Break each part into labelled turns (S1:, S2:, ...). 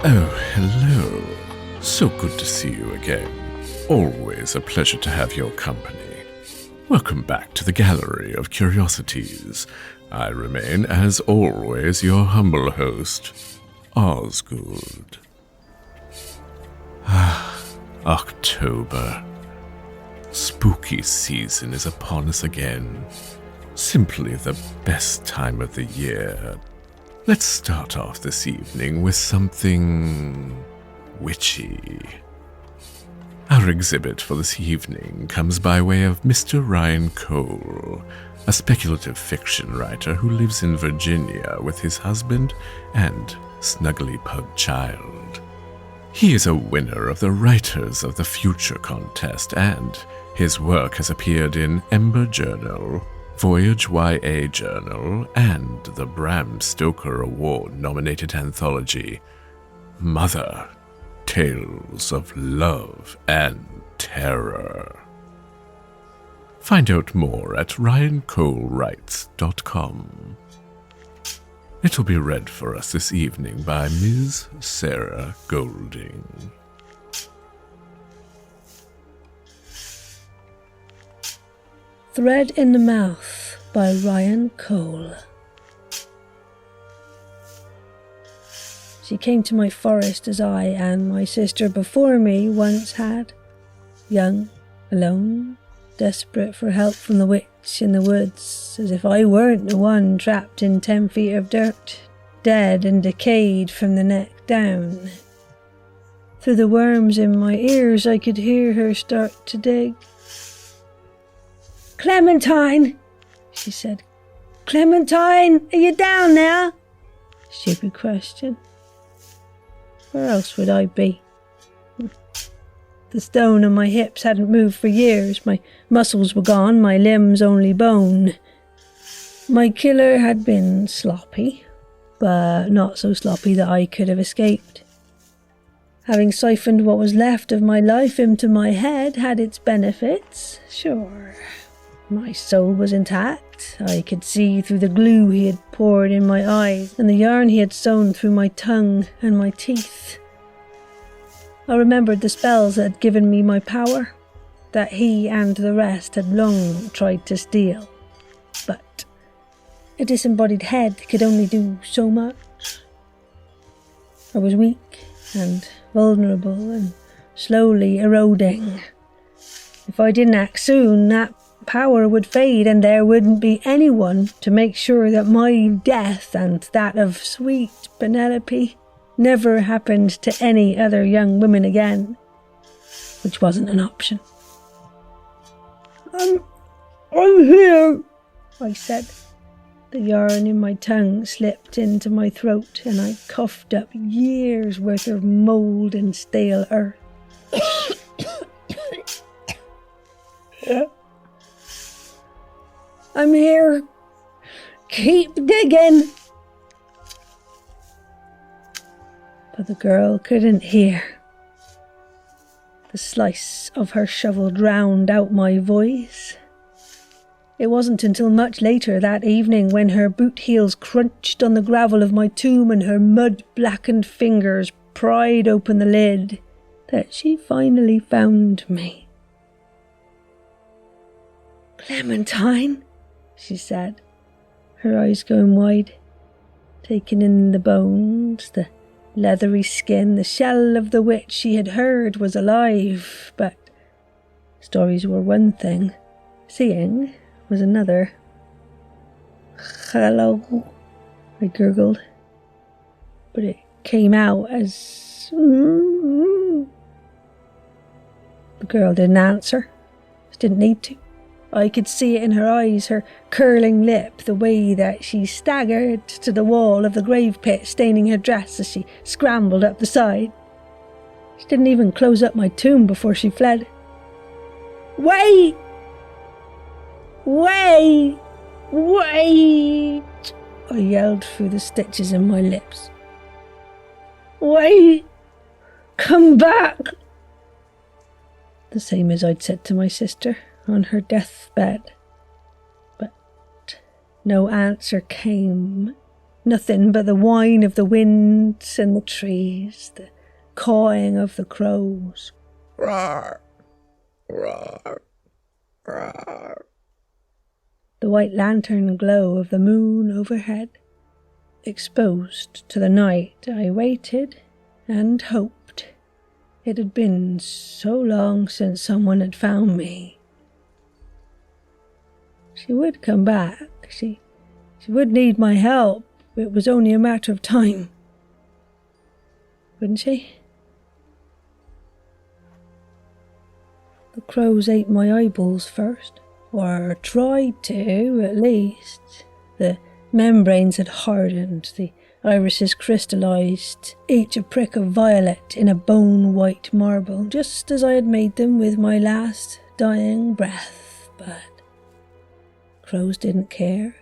S1: Oh, hello. So good to see you again. Always a pleasure to have your company. Welcome back to the Gallery of Curiosities. I remain, as always, your humble host, Osgood. October. Spooky season is upon us again. Simply the best time of the year. Let's start off this evening with something witchy. Our exhibit for this evening comes by way of Mr. Ryan Cole, a speculative fiction writer who lives in Virginia with his husband and snuggly pug child. He is a winner of the Writers of the Future contest, and his work has appeared in Ember Journal, Voyage YA Journal, and the Bram Stoker Award-nominated anthology, Mother, Tales of Love and Terror. Find out more at ryancolewrites.com. It will be read for us this evening by Ms. Sarah Golding.
S2: Thread in the Mouth by Ryan Cole. She came to my forest as I and my sister before me once had, young, alone, desperate for help from the witch in the woods, as if I weren't the one trapped in 10 feet of dirt, dead and decayed from the neck down. Through the worms in my ears I could hear her start to dig. "Clementine," she said. "Clementine, are you down now?" Stupid question. Where else would I be? The stone on my hips hadn't moved for years. My muscles were gone, my limbs only bone. My killer had been sloppy, but not so sloppy that I could have escaped. Having siphoned what was left of my life into my head had its benefits, sure. My soul was intact. I could see through the glue he had poured in my eyes and the yarn he had sewn through my tongue and my teeth. I remembered the spells that had given me my power, that he and the rest had long tried to steal. But a disembodied head could only do so much. I was weak and vulnerable and slowly eroding. If I didn't act soon, that power would fade and there wouldn't be anyone to make sure that my death and that of sweet Penelope never happened to any other young women again, which wasn't an option. I'm here," I said. The yarn in my tongue slipped into my throat and I coughed up years' worth of mould and stale earth. "I'm here. Keep digging." But the girl couldn't hear. The slice of her shovel drowned out my voice. It wasn't until much later that evening, when her boot heels crunched on the gravel of my tomb and her mud-blackened fingers pried open the lid, that she finally found me. "Clementine," she said, her eyes going wide, taking in the bones, the leathery skin. The shell of the witch she had heard was alive, but stories were one thing, seeing was another. "Hello," I gurgled, but it came out as The girl didn't answer. She didn't need to. I could see it in her eyes, her curling lip, the way that she staggered to the wall of the grave pit, staining her dress as she scrambled up the side. She didn't even close up my tomb before she fled. "Wait! Wait! Wait!" I yelled through the stitches in my lips. "Wait! Come back!" The same as I'd said to my sister on her deathbed. But no answer came, Nothing but the whine of the winds and the trees, the cawing of the crows. Roar, roar, roar. The white lantern glow of the moon overhead. Exposed to the night, I waited and hoped. It had been so long since someone had found me. She would come back. She would need my help. It was only a matter of time. Wouldn't she? The crows ate my eyeballs first, or tried to, at least. The membranes had hardened, the irises crystallized, each a prick of violet in a bone-white marble, just as I had made them with my last dying breath. But crows didn't care.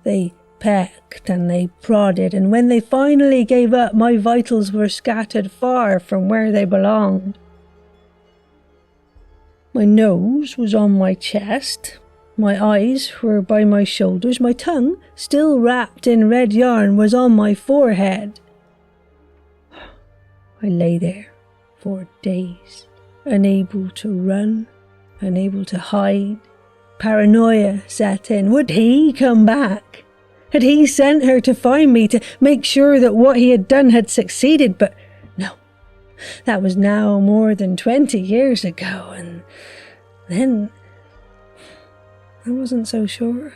S2: They pecked and they prodded, and when they finally gave up, my vitals were scattered far from where they belonged. My nose was on my chest, my eyes were by my shoulders, my tongue, still wrapped in red yarn, was on my forehead. I lay there for days, unable to run, unable to hide. Paranoia set in. Would he come back? Had he sent her to find me, to make sure that what he had done had succeeded? But no, that was now more than 20 years ago, and then I wasn't so sure.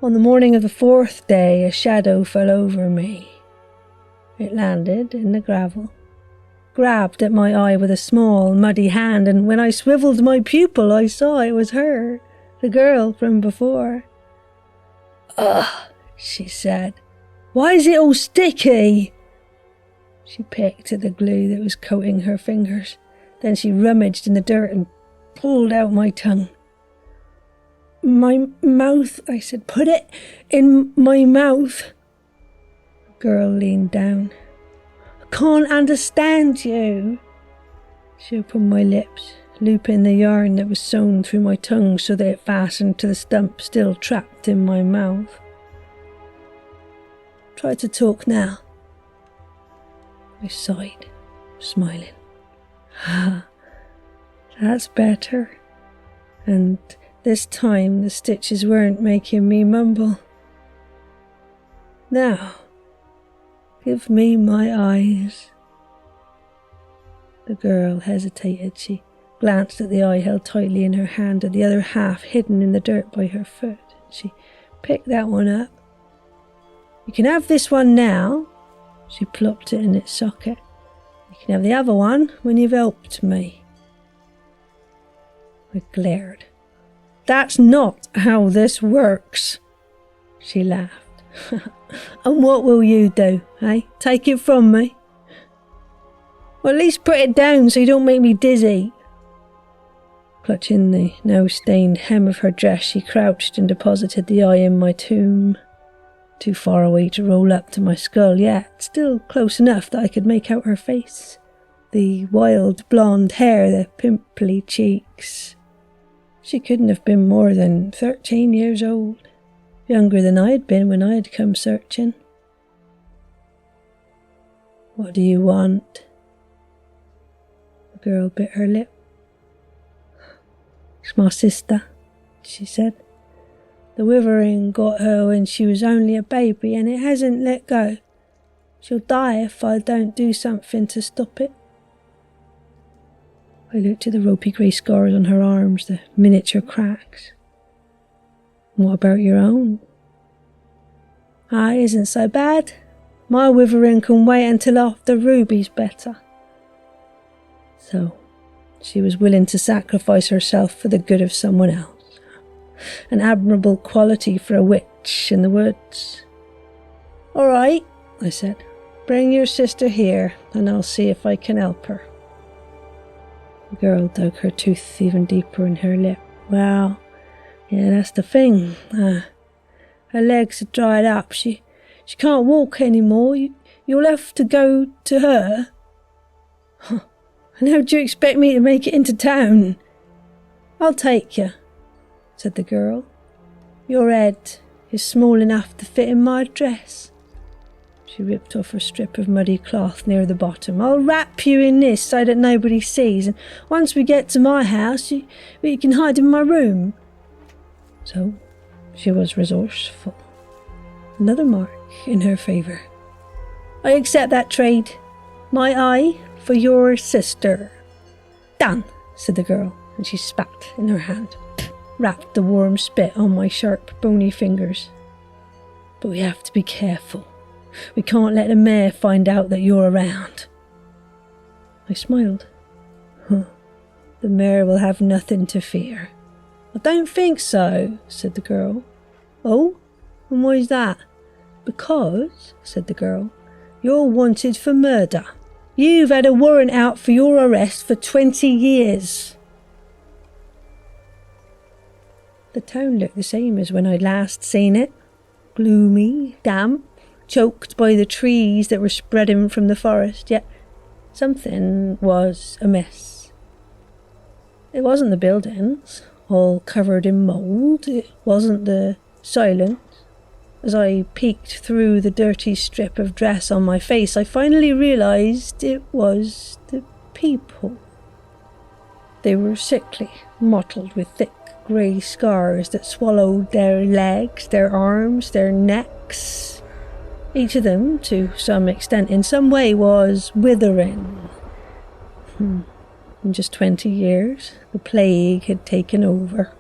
S2: On the morning of the 4th day, a shadow fell over me. It landed in the gravel, grabbed at my eye with a small, muddy hand, and when I swiveled my pupil, I saw it was her, the girl from before. "Ugh," she said. "Why is it all sticky?" She picked at the glue that was coating her fingers. Then she rummaged in the dirt and pulled out my tongue. "My mouth," I said. "Put it in my mouth." The girl leaned down. "I can't understand you." She opened my lips, looping the yarn that was sewn through my tongue so that it fastened to the stump still trapped in my mouth. "Try to talk now." I sighed, smiling. "Ah, that's better." And this time the stitches weren't making me mumble. "Now, give me my eyes." The girl hesitated. She glanced at the eye held tightly in her hand, at the other half hidden in the dirt by her foot. She picked that one up. "You can have this one now." She plopped it in its socket. "You can have the other one when you've helped me." I glared. "That's not how this works." She laughed. "And what will you do, eh? Take it from me? Well, at least put it down so you don't make me dizzy." Clutching the now-stained hem of her dress, she crouched and deposited the eye in my tomb. Too far away to roll up to my skull, yet still close enough that I could make out her face. The wild blonde hair, the pimply cheeks. She couldn't have been more than 13 years old, younger than I had been when I had come searching. "What do you want?" The girl bit her lip. "It's my sister," she said. "The withering got her when she was only a baby, and it hasn't let go. She'll die if I don't do something to stop it." I looked at the ropey grey scars on her arms, the miniature cracks. "What about your own?" "Ah, it isn't so bad. My withering can wait until after Ruby's better." So she was willing to sacrifice herself for the good of someone else. An admirable quality for a witch in the woods. "All right," I said. "Bring your sister here, and I'll see if I can help her." The girl dug her tooth even deeper in her lip. "Well, yeah, that's the thing. Her legs are dried up. She can't walk anymore. You'll have to go to her." "Huh. And how do you expect me to make it into town?" "I'll take you," said the girl. "Your head is small enough to fit in my dress." She ripped off a strip of muddy cloth near the bottom. "I'll wrap you in this so that nobody sees, and once we get to my house, you can hide in my room." So she was resourceful. Another mark in her favour. "I accept that trade. My eye for your sister." "Done," said the girl, and she spat in her hand, wrapped the warm spit on my sharp, bony fingers. "But we have to be careful. We can't let the mayor find out that you're around." I smiled. "Huh. The mayor will have nothing to fear." "I don't think so," said the girl. "Oh? And why's that?" "Because," said the girl, "you're wanted for murder. You've had a warrant out for your arrest for 20 years. The town looked the same as when I'd last seen it. Gloomy, damp, choked by the trees that were spreading from the forest, yet something was amiss. It wasn't the buildings, all covered in mould. It wasn't the silence. As I peeked through the dirty strip of dress on my face, I finally realised it was the people. They were sickly, mottled with thick grey scars that swallowed their legs, their arms, their necks. Each of them, to some extent, in some way, was withering. In just 20 years, the plague had taken over.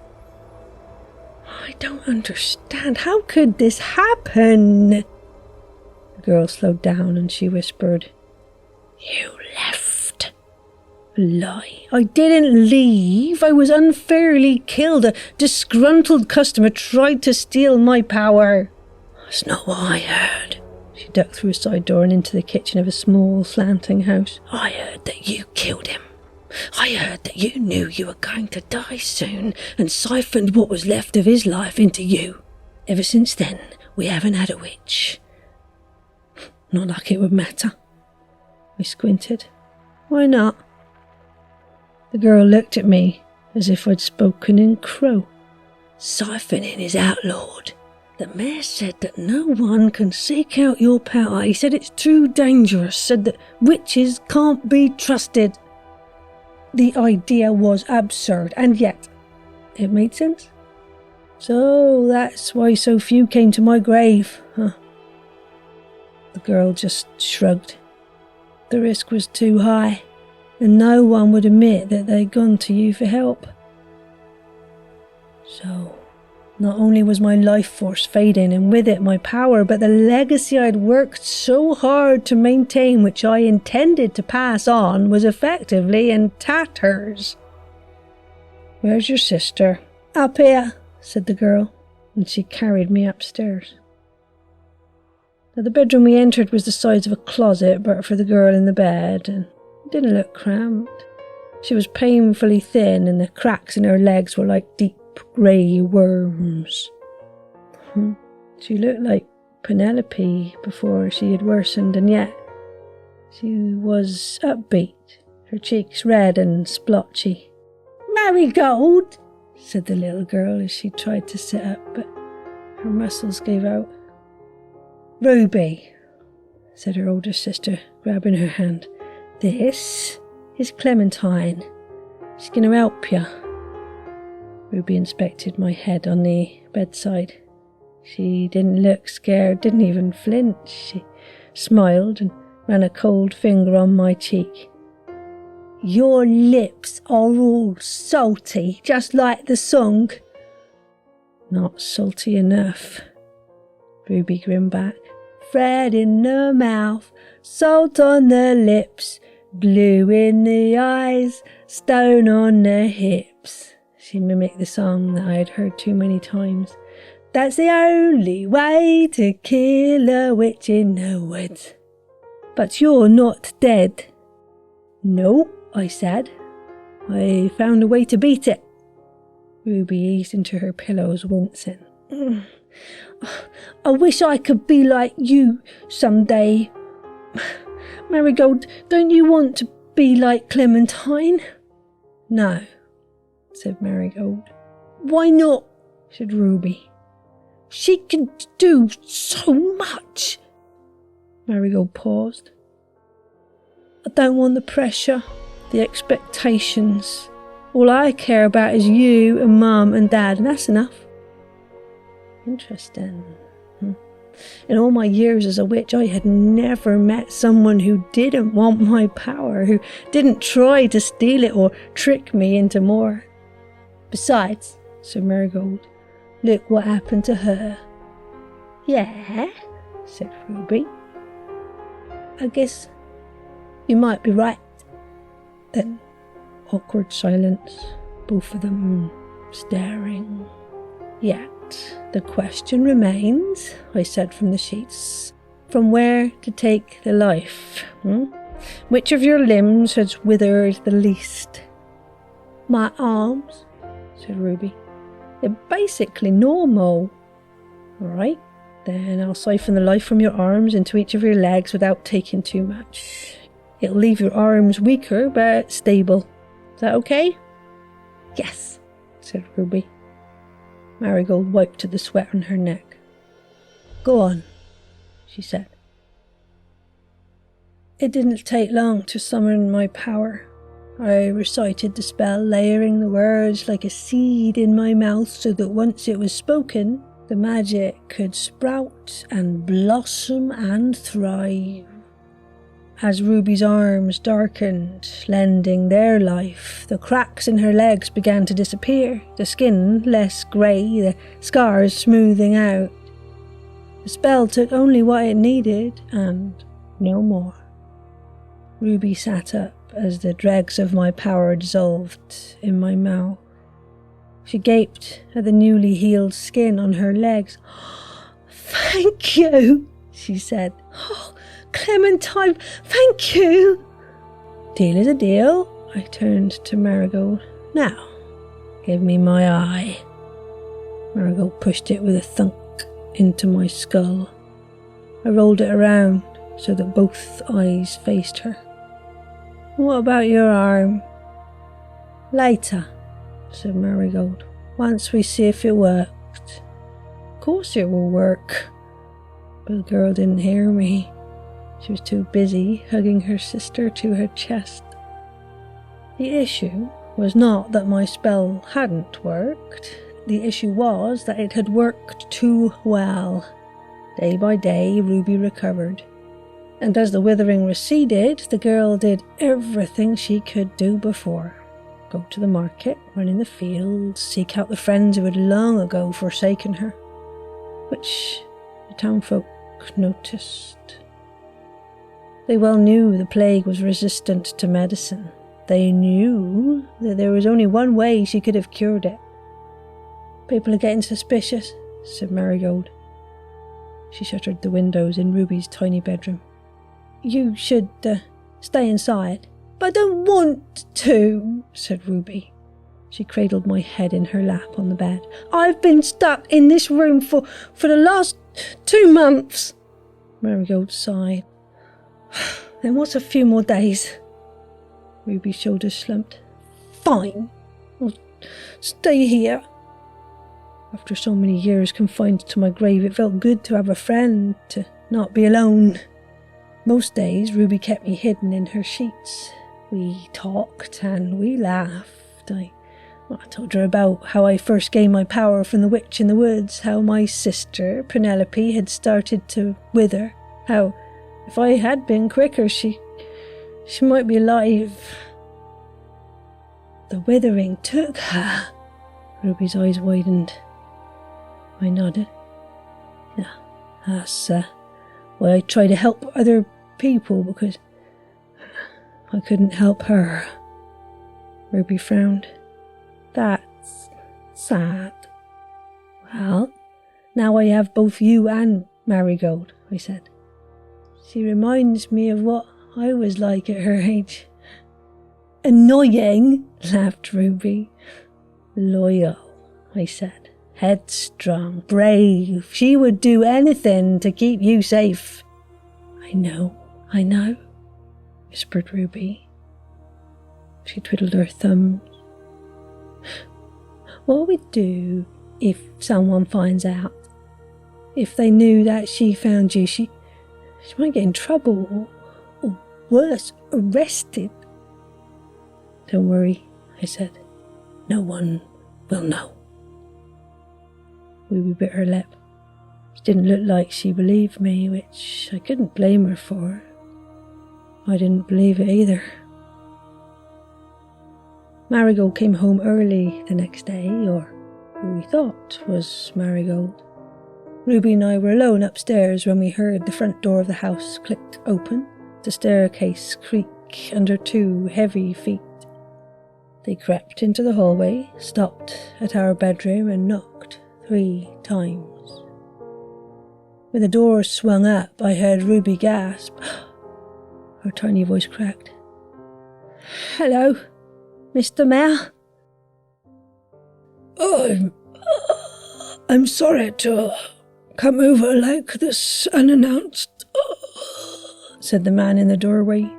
S2: "I don't understand. How could this happen?" The girl slowed down and she whispered, "You left." "A lie. I didn't leave. I was unfairly killed. A disgruntled customer tried to steal my power." "That's not what I heard." She ducked through a side door and into the kitchen of a small, slanting house. "I heard that you killed him. I heard that you knew you were going to die soon and siphoned what was left of his life into you. Ever since then, we haven't had a witch." "Not like it would matter." I squinted. "Why not?" The girl looked at me as if I'd spoken in crow. "Siphoning is outlawed. The mayor said that no one can seek out your power. He said it's too dangerous, said that witches can't be trusted." The idea was absurd, and yet it made sense. "So that's why so few came to my grave, huh?" The girl just shrugged. "The risk was too high, and no one would admit that they'd gone to you for help." So, not only was my life force fading, and with it my power, but the legacy I'd worked so hard to maintain, which I intended to pass on, was effectively in tatters. "Where's your sister?" "Up here," said the girl, and she carried me upstairs. Now, the bedroom we entered was the size of a closet, but for the girl in the bed, and it didn't look cramped. She was painfully thin, and the cracks in her legs were like deep grey worms. She looked like Penelope before she had worsened, and yet she was upbeat, her cheeks red and splotchy. "Marigold," said the little girl as she tried to sit up, but her muscles gave out. "Ruby," said her older sister, grabbing her hand. "This is Clementine. She's going to help you." Ruby inspected my head on the bedside. She didn't look scared, didn't even flinch. She smiled and ran a cold finger on my cheek. "Your lips are all salty, just like the song." "Not salty enough." Ruby grinned back. "Thread in the mouth, salt on the lips, glue in the eyes, stone on the hips." She mimicked the song that I had heard too many times. "That's the only way to kill a witch in the woods. But you're not dead." "No," I said. "I found a way to beat it." Ruby eased into her pillows, wincing. "I wish I could be like you someday. Marigold, don't you want to be like Clementine?" "No," said Marigold. "Why not?" said Ruby. She can do so much. Marigold paused. I don't want the pressure, the expectations. All I care about is you and Mum and Dad, and that's enough. Interesting. In all my years as a witch, I had never met someone who didn't want my power, who didn't try to steal it or trick me into more. Besides, said Marigold, look what happened to her. Yeah, said Ruby. I guess you might be right. Then awkward silence, both of them staring. Yet the question remains, I said from the sheets, from where to take the life? Which of your limbs has withered the least? My arms, said Ruby. They're basically normal. All right, then I'll siphon the life from your arms into each of your legs without taking too much. It'll leave your arms weaker but stable. Is that okay? Yes, said Ruby. Marigold wiped the sweat on her neck. Go on, she said. It didn't take long to summon my power. I recited the spell, layering the words like a seed in my mouth so that once it was spoken, the magic could sprout and blossom and thrive. As Ruby's arms darkened, lending their life, the cracks in her legs began to disappear, the skin less grey, the scars smoothing out. The spell took only what it needed, and no more. Ruby sat up as the dregs of my power dissolved in my mouth. She gaped at the newly healed skin on her legs. Thank you, she said. Oh, Clementine, thank you. Deal is a deal. I turned to Marigold. Now, give me my eye. Marigold pushed it with a thunk into my skull. I rolled it around so that both eyes faced her. What about your arm? Later, said Marigold, once we see if it worked. Of course it will work. But the girl didn't hear me. She was too busy hugging her sister to her chest. The issue was not that my spell hadn't worked. The issue was that it had worked too well. Day by day, Ruby recovered. And as the withering receded, the girl did everything she could do before. Go to the market, run in the fields, seek out the friends who had long ago forsaken her, which the townfolk noticed. They well knew the plague was resistant to medicine. They knew that there was only one way she could have cured it. People are getting suspicious, said Marigold. She shuttered the windows in Ruby's tiny bedroom. You should stay inside. But I don't want to, said Ruby. She cradled my head in her lap on the bed. I've been stuck in this room for the last 2 months. Marigold sighed. Then what's a few more days? Ruby's shoulders slumped. Fine, I'll stay here. After so many years confined to my grave, it felt good to have a friend, to not be alone. Most days, Ruby kept me hidden in her sheets. We talked and we laughed. I told her about how I first gained my power from the witch in the woods, how my sister, Penelope, had started to wither, how if I had been quicker, she might be alive. The withering took her. Ruby's eyes widened. I nodded. Yeah, that's why I try to help other people, because I couldn't help her. Ruby frowned. That's sad. Well, now I have both you and Marigold, I said. She reminds me of what I was like at her age. Annoying, laughed Ruby. Loyal, I said. Headstrong, brave. She would do anything to keep you safe. I know, whispered Ruby. She twiddled her thumbs. What would we do if someone finds out? if they knew that she found you, she might get in trouble, or worse, arrested. Don't worry, I said. No one will know. Ruby bit her lip. It didn't look like she believed me, which I couldn't blame her for. I didn't believe it either. Marigold came home early the next day, or who we thought was Marigold. Ruby and I were alone upstairs when we heard the front door of the house click open, the staircase creak under two heavy feet. They crept into the hallway, stopped at our bedroom and knocked 3 times. When the door swung up, I heard Ruby gasp. Her tiny voice cracked. "Hello, Mr. Mayor?" I'm sorry to come over like this unannounced, said the man in the doorway.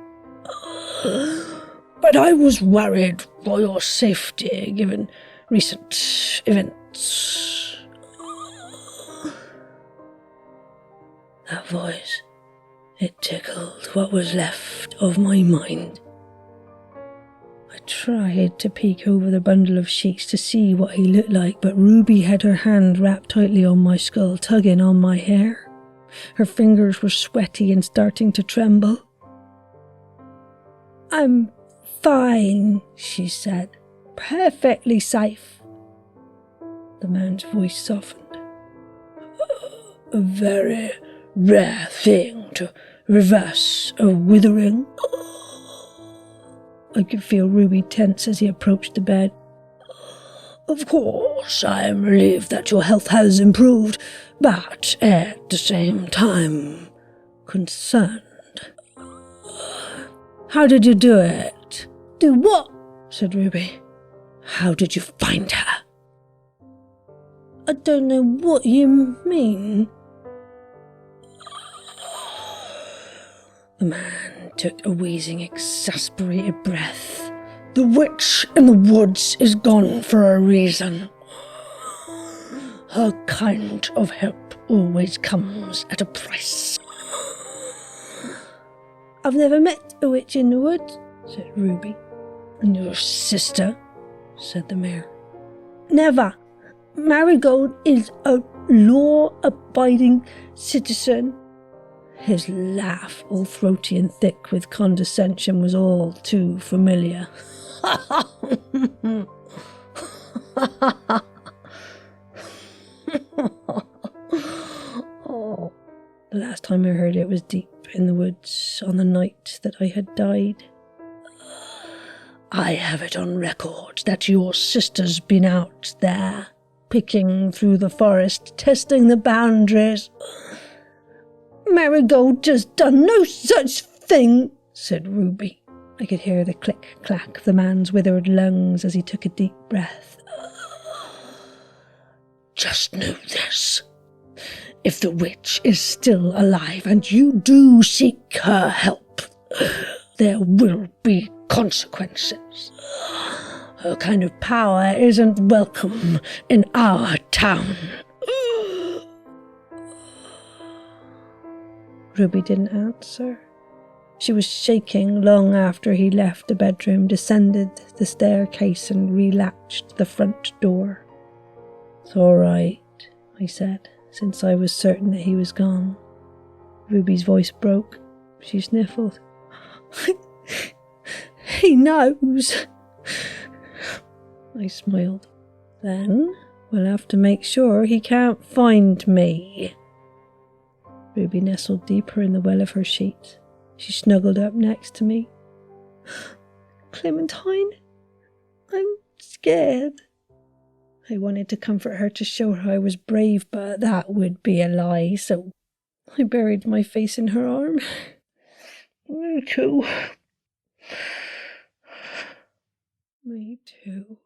S2: But I was worried for your safety, given recent events. That voice, it tickled what was left of my mind. I tried to peek over the bundle of sheets to see what he looked like, but Ruby had her hand wrapped tightly on my skull, tugging on my hair. Her fingers were sweaty and starting to tremble. "I'm fine," she said. "Perfectly safe." The man's voice softened. "A very rare thing to reverse a withering." I could feel Ruby tense as he approached the bed. "Of course, I am relieved that your health has improved, but at the same time, concerned." "How did you do it?" "Do what?" said Ruby. "How did you find her?" "I don't know what you mean." The man took a wheezing, exasperated breath. "The witch in the woods is gone for a reason. Her kind of help always comes at a price." "I've never met a witch in the woods," said Ruby. "And your sister?" said the mayor. "Never. Marigold is a law-abiding citizen." His laugh, all throaty and thick with condescension, was all too familiar. Oh, the last time I heard it was deep in the woods on the night that I had died. "I have it on record that your sister's been out there, picking through the forest, testing the boundaries." "Marigold has done no such thing," said Ruby. I could hear the click-clack of the man's withered lungs as he took a deep breath. "Just know this. If the witch is still alive and you do seek her help, there will be consequences. Her kind of power isn't welcome in our town." Ruby didn't answer. She was shaking long after he left the bedroom, descended the staircase and relatched the front door. "It's all right," I said, since I was certain that he was gone. Ruby's voice broke. She sniffled. "He knows." I smiled. "Then we'll have to make sure he can't find me." Ruby nestled deeper in the well of her sheets. She snuggled up next to me. "Clementine, I'm scared." I wanted to comfort her to show her I was brave, but that would be a lie, so I buried my face in her arm. "Me too." "Me too."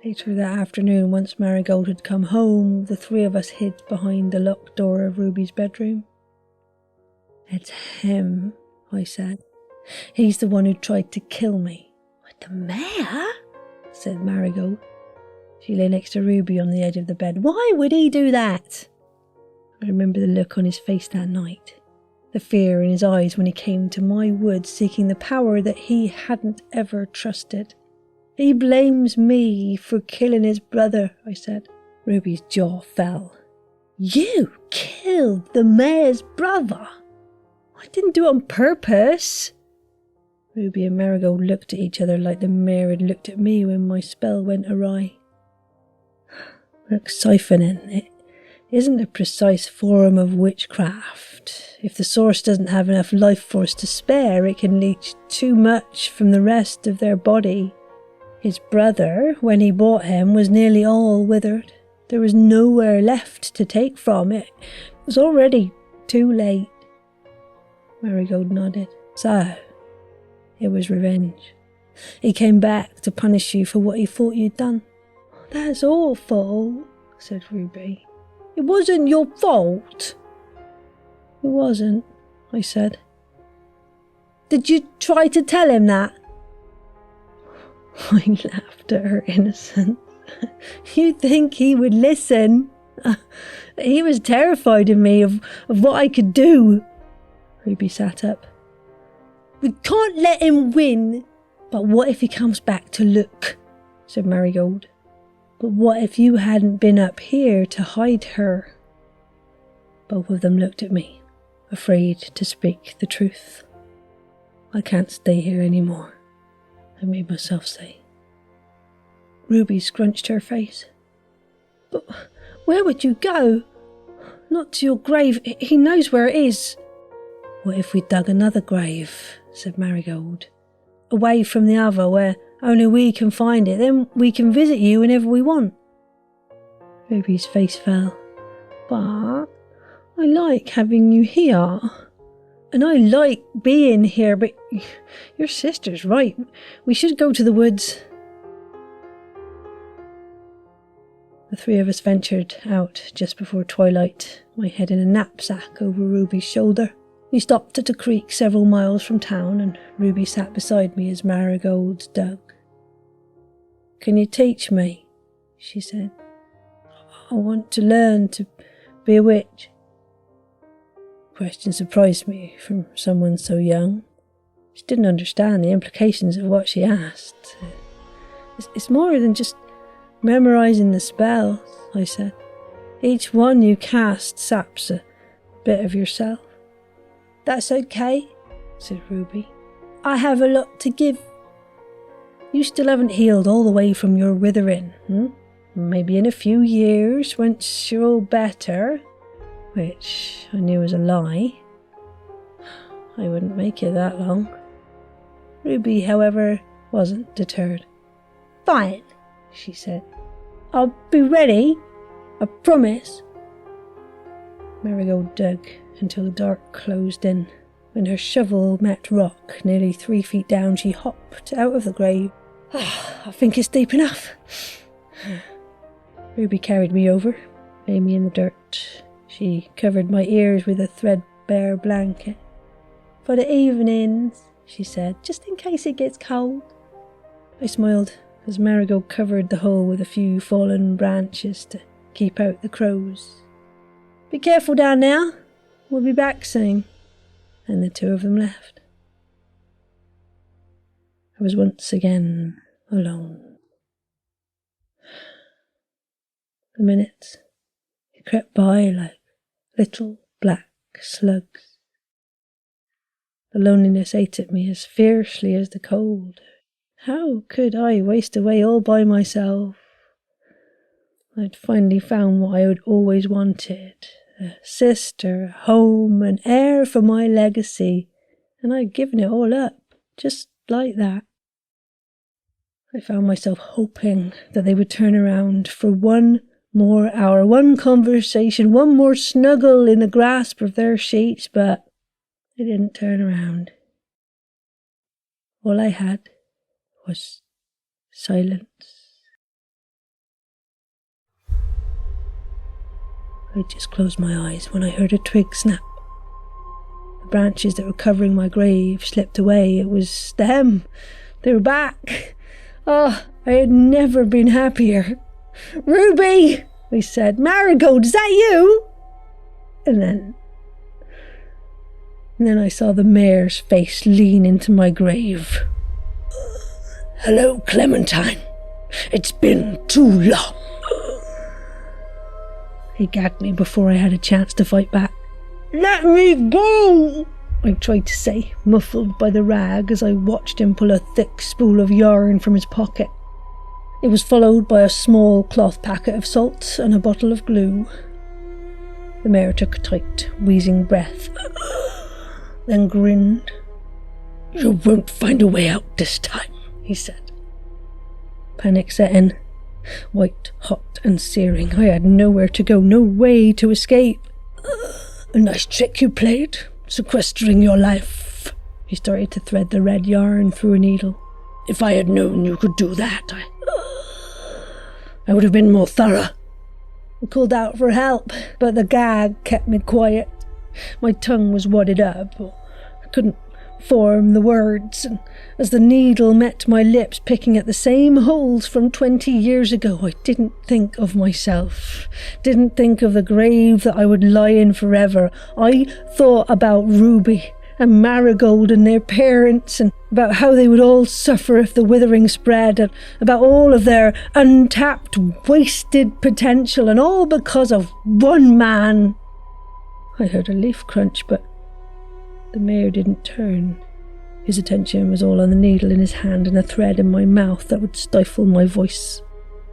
S2: Later that afternoon, once Marigold had come home, the 3 of us hid behind the locked door of Ruby's bedroom. "It's him," I said. "He's the one who tried to kill me." "What, the mayor?" said Marigold. She lay next to Ruby on the edge of the bed. Why would he do that? I remember the look on his face that night. The fear in his eyes when he came to my woods seeking the power that he hadn't ever trusted. He blames me for killing his brother, I said. Ruby's jaw fell. You killed the mayor's brother? I didn't do it on purpose. Ruby and Marigold looked at each other like the mayor had looked at me when my spell went awry. Look, siphoning, it isn't a precise form of witchcraft. If the source doesn't have enough life force to spare, it can leech too much from the rest of their body. His brother, when he bought him, was nearly all withered. There was nowhere left to take from. It was already too late. Marigold nodded. So, it was revenge. He came back to punish you for what he thought you'd done. That's awful, said Ruby. It wasn't your fault. It wasn't, I said. Did you try to tell him that? I laughed at her innocence. You'd think he would listen. He was terrified of me, of what I could do. Ruby sat up. We can't let him win. But what if he comes back to look? Said Marigold. But what if you hadn't been up here to hide her? Both of them looked at me, afraid to speak the truth. I can't stay here anymore, I made myself say. Ruby scrunched her face. But where would you go? Not to your grave. He knows where it is. What if we dug another grave? Said Marigold. Away from the other, where only we can find it. Then we can visit you whenever we want. Ruby's face fell. But I like having you here. And I like being here, but your sister's right. We should go to the woods. The three of us ventured out just before twilight, my head in a knapsack over Ruby's shoulder. We stopped at a creek several miles from town, and Ruby sat beside me as Marigold dug. Can you teach me? She said. I want to learn to be a witch. The question surprised me from someone so young. She didn't understand the implications of what she asked. It's more than just memorising the spells, I said. Each one you cast saps a bit of yourself. That's okay, said Ruby. I have a lot to give. You still haven't healed all the way from your withering. Maybe in a few years, once you're all better, which I knew was a lie. I wouldn't make it that long. Ruby, however, wasn't deterred. Fine, she said. I'll be ready, I promise. Marigold dug until the dark closed in. When her shovel met rock nearly 3 feet down, she hopped out of the grave. I think it's deep enough. Ruby carried me over, laid me in the dirt. She covered my ears with a threadbare blanket. For the evenings, she said, just in case it gets cold. I smiled as Marigold covered the hole with a few fallen branches to keep out the crows. Be careful down now. We'll be back soon. And the two of them left. I was once again alone. The minutes crept by like little black slugs. The loneliness ate at me as fiercely as the cold. How could I waste away all by myself? I'd finally found what I had always wanted. A sister, a home, an heir for my legacy, and I'd given it all up, just like that. I found myself hoping that they would turn around for one more hour, one conversation, one more snuggle in the grasp of their sheets, but they didn't turn around. All I had was silence. I just closed my eyes when I heard a twig snap. The branches that were covering my grave slipped away. It was them. They were back. Oh, I had never been happier. "Ruby," I said. "Marigold, is that you?" And then I saw the mayor's face lean into my grave. "Hello, Clementine. It's been too long." He gagged me before I had a chance to fight back. "Let me go," I tried to say, muffled by the rag as I watched him pull a thick spool of yarn from his pocket. It was followed by a small cloth packet of salt and a bottle of glue. The mayor took a tight, wheezing breath, then grinned. "You won't find a way out this time," he said. Panic set in. White, hot and searing. I had nowhere to go, no way to escape. "A nice trick you played, sequestering your life." He started to thread the red yarn through a needle. "If I had known you could do that, I would have been more thorough." I called out for help, but the gag kept me quiet. My tongue was wadded up. I couldn't form the words, and as the needle met my lips, picking at the same holes from 20 years ago, I didn't think of myself, didn't think of the grave that I would lie in forever. I thought about Ruby and Marigold and their parents, and about how they would all suffer if the withering spread, and about all of their untapped, wasted potential, and all because of one man. I heard a leaf crunch, but the mayor didn't turn. His attention was all on the needle in his hand and a thread in my mouth that would stifle my voice.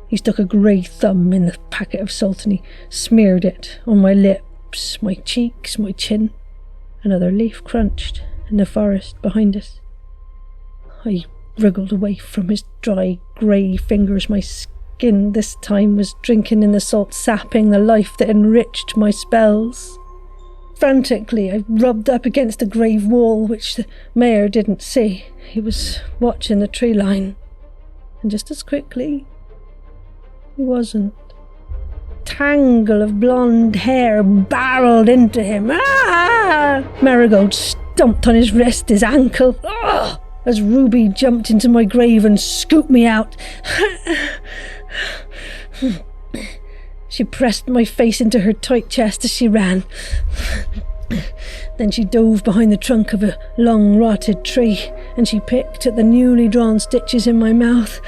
S2: He stuck a grey thumb in the packet of salt and he smeared it on my lips, my cheeks, my chin. Another leaf crunched in the forest behind us. I wriggled away from his dry, grey fingers. My skin this time was drinking in the salt, sapping the life that enriched my spells. Frantically, I rubbed up against the grave wall, which the mayor didn't see. He was watching the tree line. And just as quickly, he wasn't. Tangle of blonde hair barreled into him. Ah! Marigold stomped on his wrist, his ankle, as Ruby jumped into my grave and scooped me out. She pressed my face into her tight chest as she ran. Then she dove behind the trunk of a long rotted tree and she picked at the newly drawn stitches in my mouth.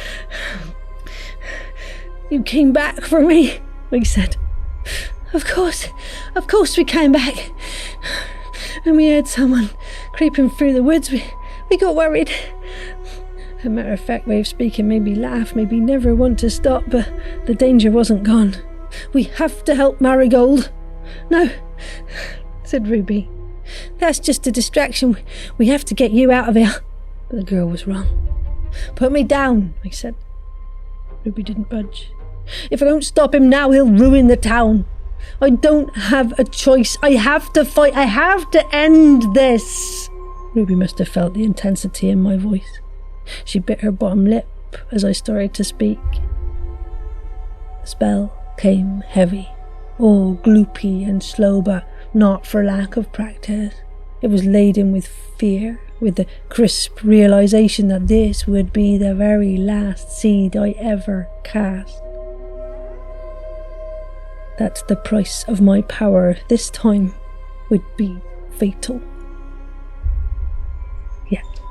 S2: "You came back for me," I said. Of course we came back. And we heard someone creeping through the woods. We got worried." A matter-of-fact way of speaking made me laugh, made me never want to stop, but the danger wasn't gone. "We have to help Marigold." "No," said Ruby. "That's just a distraction. We have to get you out of here." But the girl was wrong. "Put me down," I said. Ruby didn't budge. "If I don't stop him now, he'll ruin the town. I don't have a choice. I have to fight. I have to end this." Ruby must have felt the intensity in my voice. She bit her bottom lip as I started to speak. The spell came heavy, all gloopy and slow, but not for lack of practice. It was laden with fear, with the crisp realization that this would be the very last seed I ever cast. That the price of my power this time would be fatal. Yet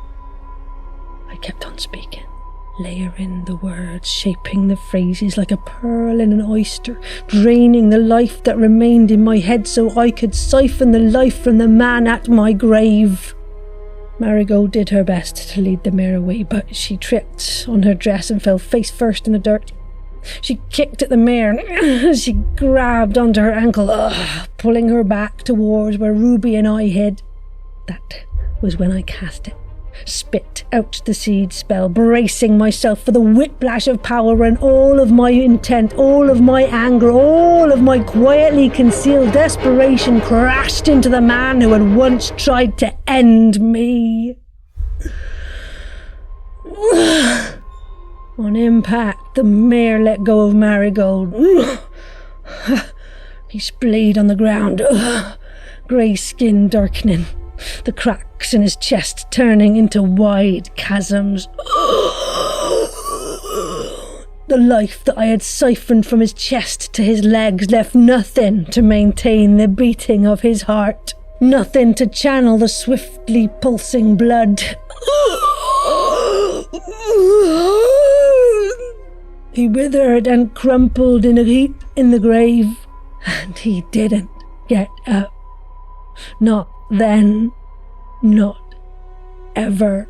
S2: I kept on speaking, layering the words, shaping the phrases like a pearl in an oyster, draining the life that remained in my head so I could siphon the life from the man at my grave. Marigold did her best to lead the mare away, but she tripped on her dress and fell face first in the dirt. She kicked at the mare as she grabbed onto her ankle, pulling her back towards where Ruby and I hid. That was when I cast it. Spit out the seed spell, bracing myself for the whiplash of power, and all of my intent, all of my anger, all of my quietly concealed desperation crashed into the man who had once tried to end me. On impact, the mare let go of Marigold. He splayed on the ground, grey skin darkening, the cracks in his chest turning into wide chasms. The life that I had siphoned from his chest to his legs left nothing to maintain the beating of his heart, nothing to channel the swiftly pulsing blood. He withered and crumpled in a heap in the grave, and he didn't get up. Not then, not ever.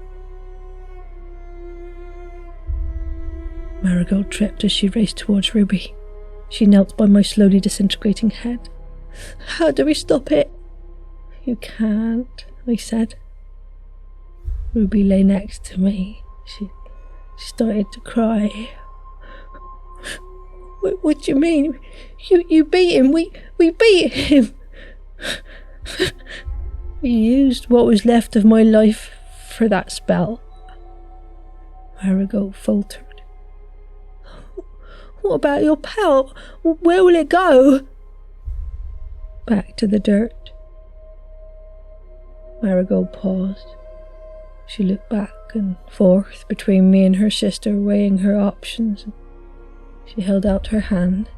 S2: Marigold tripped as she raced towards Ruby. She knelt by my slowly disintegrating head. How do we stop it? You can't, I said. Ruby lay next to me. She started to cry. What do you mean? You beat him. We beat him. You used what was left of my life for that spell. Marigold faltered. What about your pelt? Where will it go? Back to the dirt. Marigold paused. She looked back and forth between me and her sister, weighing her options. She held out her hand.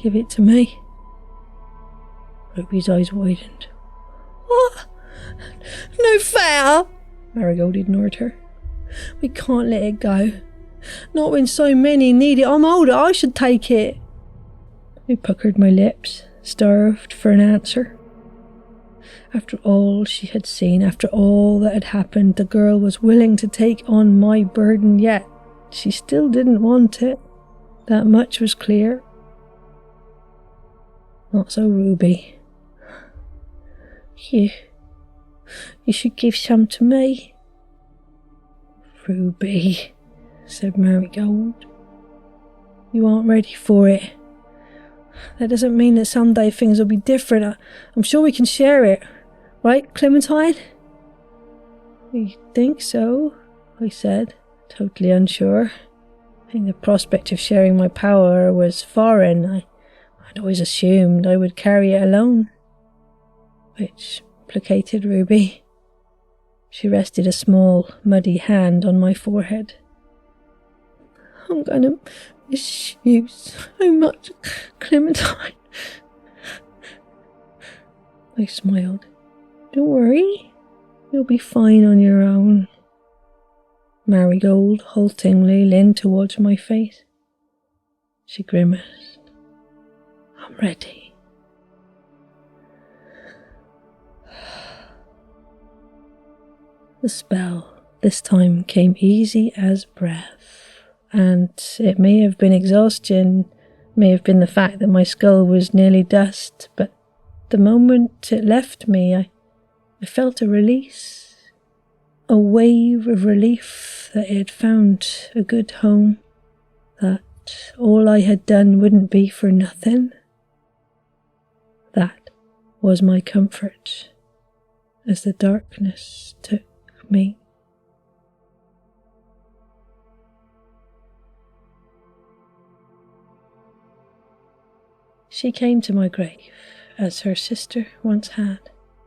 S2: Give it to me. Ruby's eyes widened. What? No fair! Marigold ignored her. We can't let it go. Not when so many need it. I'm older, I should take it. I puckered my lips, starved for an answer. After all she had seen, after all that had happened, the girl was willing to take on my burden, yet she still didn't want it. That much was clear. Not so Ruby. You should give some to me. Ruby, said Marigold. You aren't ready for it. That doesn't mean that someday things will be different. I'm sure we can share it. Right, Clementine? I think so, I said, totally unsure. I think the prospect of sharing my power was foreign. I'd always assumed I would carry it alone. Which placated Ruby. She rested a small, muddy hand on my forehead. I'm going to miss you so much, Clementine. I smiled. Don't worry, you'll be fine on your own. Marigold haltingly leaned towards my face. She grimaced. I'm ready. The spell this time came easy as breath, and it may have been exhaustion, may have been the fact that my skull was nearly dust, but the moment it left me, I felt a release, a wave of relief that it had found a good home, that all I had done wouldn't be for nothing. That was my comfort as the darkness took me. She came to my grave, as her sister once had,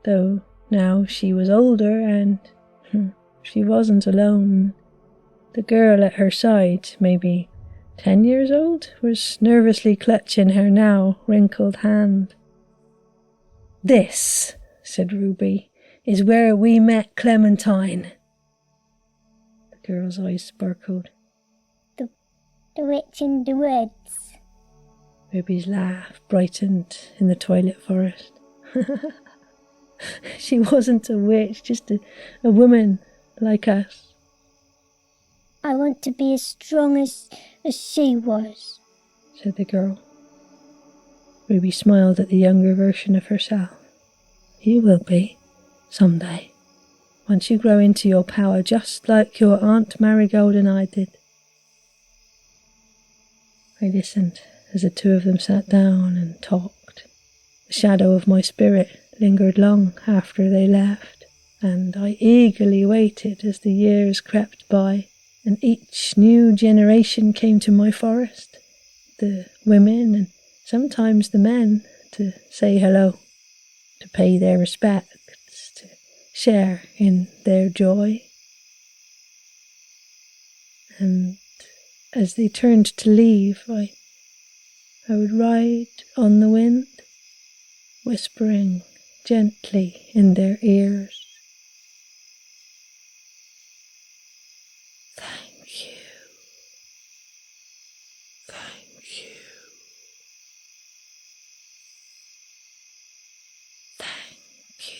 S2: though now she was older and she wasn't alone. The girl at her side, maybe 10 years old, was nervously clutching her now wrinkled hand. This, said Ruby, is where we met Clementine. The girl's eyes sparkled.
S3: The witch in the woods.
S2: Ruby's laugh brightened in the twilight forest. She wasn't a witch, just a woman like us.
S3: I want to be as strong as she was,
S2: said the girl. Ruby smiled at the younger version of herself. You will be, someday, once you grow into your power, just like your Aunt Marigold and I did. I listened as the two of them sat down and talked. The shadow of my spirit lingered long after they left, and I eagerly waited as the years crept by and each new generation came to my forest, the women and sometimes the men, to say hello, to pay their respects, to share in their joy. And as they turned to leave, I would ride on the wind, whispering gently in their ears. Thank you. Thank you. Thank you.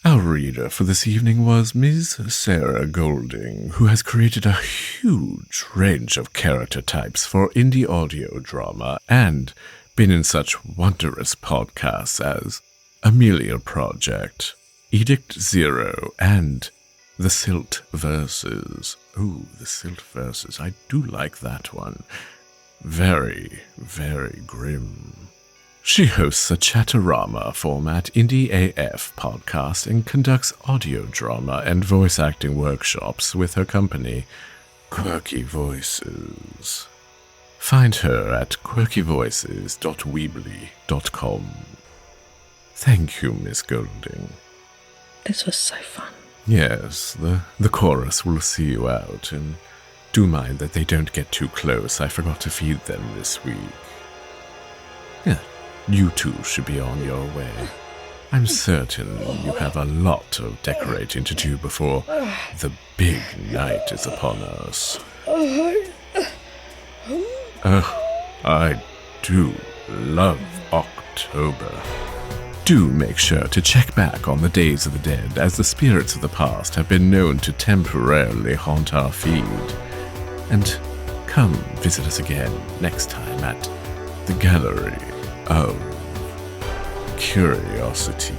S1: Our reader for this evening was Ms. Sarah Golding, who has created a huge range of character types for indie audio drama and been in such wondrous podcasts as Amelia Project, Edict Zero, and The Silt Verses. Ooh, The Silt Verses. I do like that one. Very, very grim. She hosts a Chatterama format Indie AF podcast and conducts audio drama and voice acting workshops with her company, Quirky Voices. Find her at quirkyvoices.weebly.com. Thank you, Miss Golding.
S2: This was so fun.
S1: Yes, the chorus will see you out, and do mind that they don't get too close. I forgot to feed them this week. Yeah. You two should be on your way. I'm certain you have a lot of decorating to do before the big night is upon us. I do love October. Do make sure to check back on the Days of the Dead, as the spirits of the past have been known to temporarily haunt our feed. And come visit us again next time at the Gallery of Curiosities.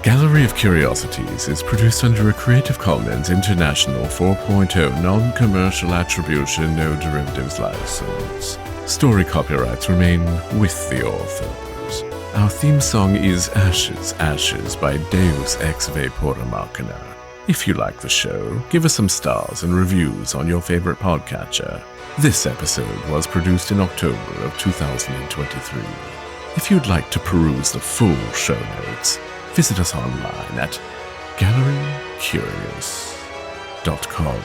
S1: Gallery of Curiosities is produced under a Creative Commons International 4.0 non-commercial attribution, no derivatives license. Story copyrights remain with the authors. Our theme song is Ashes, Ashes by Deus Ex Vapora Machina. If you like the show, give us some stars and reviews on your favorite podcatcher. This episode was produced in October of 2023. If you'd like to peruse the full show notes, visit us online at gallerycurious.com.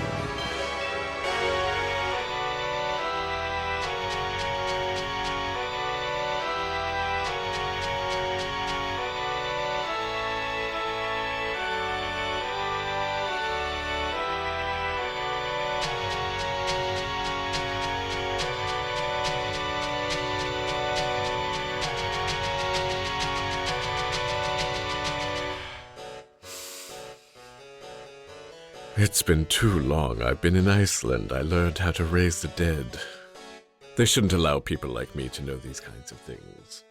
S1: It's been too long. I've been in Iceland. I learned how to raise the dead. They shouldn't allow people like me to know these kinds of things.